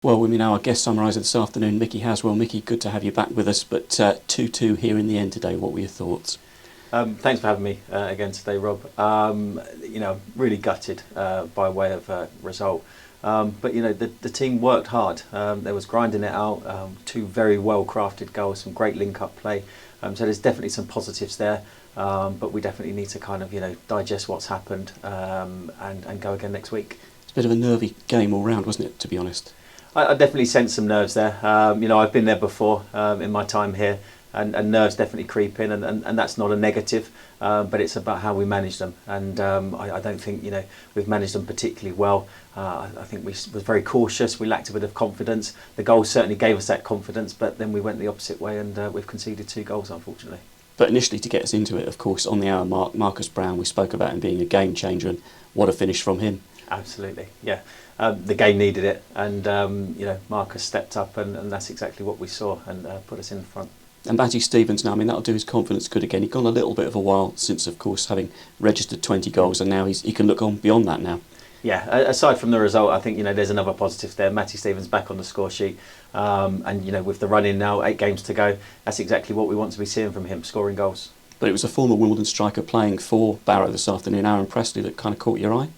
Well, we mean our guest summaриser this afternoon, Mickey Haswell. Mickey, good to have you back with us, but 2-2 here in the end today. What were your thoughts? Thanks for having me again today, Rob. Really gutted by way of result. But the team worked hard. There was grinding it out, two very well-crafted goals, some great link-up play. So there's definitely some positives there. But we definitely need to kind of digest what's happened and go again next week. It's a bit of a nervy game all round, wasn't it, to be honest? I definitely sense some nerves there. I've been there before in my time here, and nerves definitely creep in, and that's not a negative, but it's about how we manage them. And I don't think we've managed them particularly well. I think we was very cautious. We lacked a bit of confidence. The goal certainly gave us that confidence, but then we went the opposite way, and we've conceded 2 goals, unfortunately. But initially, to get us into it, of course, on the hour mark, Marcus Brown, we spoke about him being a game changer, and what a finish from him. Absolutely, yeah. The game needed it, and Marcus stepped up, and that's exactly what we saw, and put us in front. And Batty Stevens now, I mean, that'll do his confidence good again. He's gone a little bit of a while since, of course, having registered 20 goals, and now he can look on beyond that now. Yeah, aside from the result, I think there's another positive there. Matty Stevens back on the score sheet, and with the run in now, 8 games to go, that's exactly what we want to be seeing from him, scoring goals. But it was a former Wimbledon striker playing for Barrow this afternoon, Aaron Pressley, that kind of caught your eye.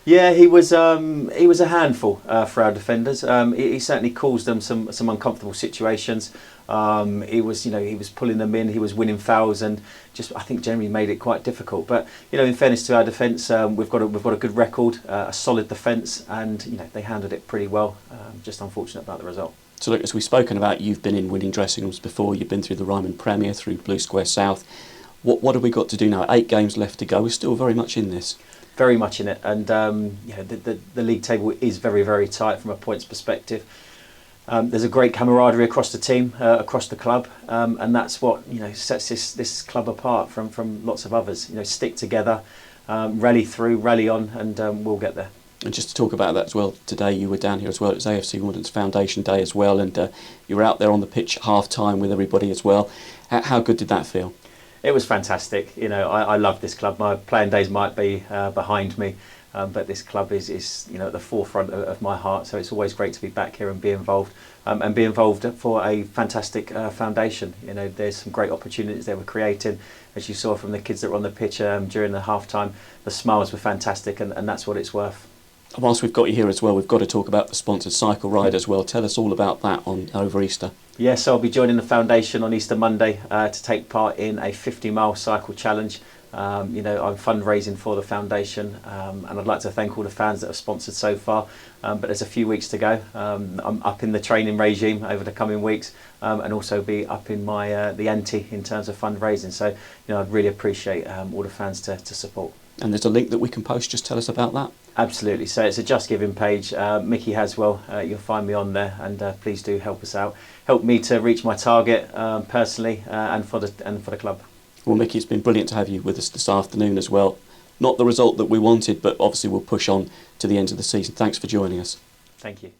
Yeah, he was a handful for our defenders. He certainly caused them some uncomfortable situations. He was pulling them in. He was winning fouls, and just I think generally made it quite difficult. But in fairness to our defence, we've got a good record, a solid defence, and they handled it pretty well. Just unfortunate about the result. So look, as we've spoken about, you've been in winning dressing rooms before. You've been through the Ryman Premier, through Blue Square South. What have we got to do now? 8 games left to go. We're still very much in this. Very much in it, and the league table is very, very tight from a points perspective. There's a great camaraderie across the team, across the club, and that's what sets this club apart from lots of others. Stick together, rally through, rally on, and we'll get there. And just to talk about that as well, today you were down here as well. It was AFC Wimbledon's Foundation Day as well, and you were out there on the pitch at half time with everybody as well. How good did that feel? It was fantastic. I love this club. My playing days might be behind me, but this club is at the forefront of my heart. So it's always great to be back here and be involved for a fantastic foundation. There's some great opportunities they were creating, as you saw from the kids that were on the pitch during the half time. The smiles were fantastic, and that's what it's worth. Whilst we've got you here as well, we've got to talk about the sponsored cycle ride as well. Tell us all about that over Easter. Yes, I'll be joining the foundation on Easter Monday to take part in a 50-mile cycle challenge. I'm fundraising for the foundation, and I'd like to thank all the fans that have sponsored so far. But there's a few weeks to go. I'm up in the training regime over the coming weeks, and also be up in my the ante in terms of fundraising. So I'd really appreciate all the fans to support. And there's a link that we can post. Just tell us about that. Absolutely. So it's a Just Giving page. Mickey Haswell. You'll find me on there, and please do help us out. Help me to reach my target personally, and for the club. Well, Mickey, it's been brilliant to have you with us this afternoon as well. Not the result that we wanted, but obviously we'll push on to the end of the season. Thanks for joining us. Thank you.